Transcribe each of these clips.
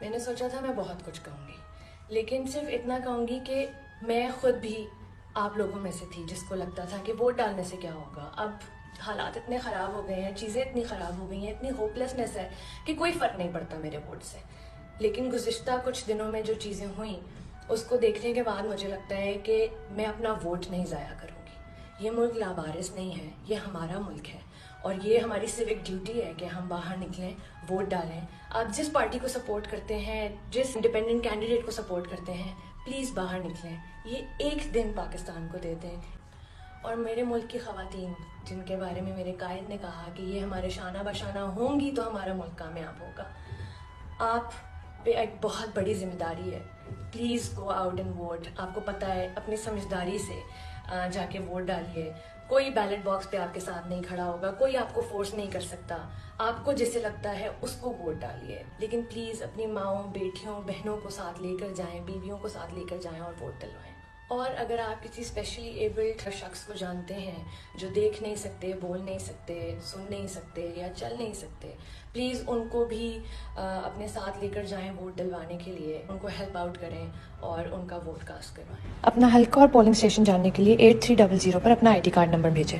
میں نے سوچا تھا میں بہت کچھ کہوں گی، لیکن صرف اتنا کہوں گی کہ میں خود بھی آپ لوگوں میں سے تھی جس کو لگتا تھا کہ ووٹ ڈالنے سے کیا ہوگا. اب حالات اتنے خراب ہو گئے ہیں، چیزیں اتنی خراب ہو گئی ہیں، اتنی ہوپلیسنس ہے کہ کوئی فرق نہیں پڑتا میرے ووٹ سے. لیکن گزشتہ کچھ دنوں میں جو چیزیں ہوئیں اس کو دیکھنے کے بعد مجھے لگتا ہے کہ میں اپنا ووٹ نہیں ضائع کروں گی. یہ ملک لاوارث نہیں ہے، یہ ہمارا ملک ہے اور یہ ہماری سیوک ڈیوٹی ہے کہ ہم باہر نکلیں، ووٹ ڈالیں. آپ جس پارٹی کو سپورٹ کرتے ہیں، جس انڈیپینڈنٹ کینڈیڈیٹ کو سپورٹ کرتے ہیں، پلیز باہر نکلیں. یہ ایک دن پاکستان کو دے دیں. اور میرے ملک کی خواتین جن کے بارے میں میرے قائد نے کہا کہ یہ ہمارے شانہ بشانہ ہوں گی تو ہمارا ملک کامیاب ہوگا، آپ پہ ایک بہت بڑی ذمہ داری ہے. Please go out and vote. آپ کو پتہ ہے، اپنی سمجھداری سے جا کے ووٹ ڈالیے. کوئی بیلٹ باکس پہ آپ کے ساتھ نہیں کھڑا ہوگا، کوئی آپ کو فورس نہیں کر سکتا. آپ کو جسے لگتا ہے اس کو ووٹ ڈالیے، لیکن پلیز اپنی ماؤں، بیٹیوں، بہنوں کو ساتھ لے کر جائیں، بیویوں کو ساتھ لے کر جائیں اور ووٹ ڈلوائیں. اور اگر آپ کسی اسپیشلی ایبلڈ شخص کو جانتے ہیں جو دیکھ نہیں سکتے، بول نہیں سکتے، سن نہیں سکتے یا چل نہیں سکتے، پلیز ان کو بھی اپنے ساتھ لے کر جائیں ووٹ ڈلوانے کے لیے. ان کو ہیلپ آؤٹ کریں اور ان کا ووٹ کاسٹ کروائیں. اپنا حلقہ اور پولنگ اسٹیشن جاننے کے لیے 8300 پر اپنا ID کارڈ نمبر بھیجیں.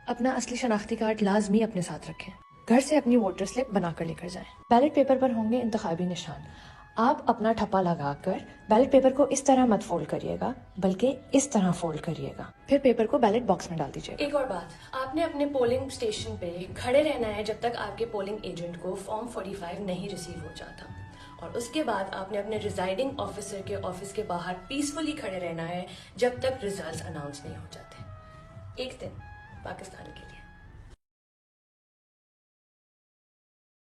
اپنا اصلی شناختی کارڈ لازمی اپنے ساتھ رکھیں. گھر سے اپنی ووٹر سلپ بنا کر لے کر جائیں. بیلٹ پیپر پر ہوں گے انتخابی نشان. آپ اپنا ٹھپا لگا کر بیلٹ پیپر کو اس طرح مت فولڈ کریے گا، بلکہ اس طرح فولڈ کریے گا. پھر پیپر کو بیلٹ باکس میں ڈال دیجیے گا. ایک اور بات، آپ نے اپنے پولنگ اسٹیشن پہ کھڑے رہنا ہے جب تک آپ کے پولنگ ایجنٹ کو فارم 45 نہیں ریسیو ہو جاتا. اور اس کے بعد آپ نے اپنے ریزائڈنگ آفیسر کے آفس کے باہر پیسفلی کھڑے رہنا ہے جب تک ریزلٹس اناؤنس نہیں ہو جاتے. ایک دن پاکستان کے لیے.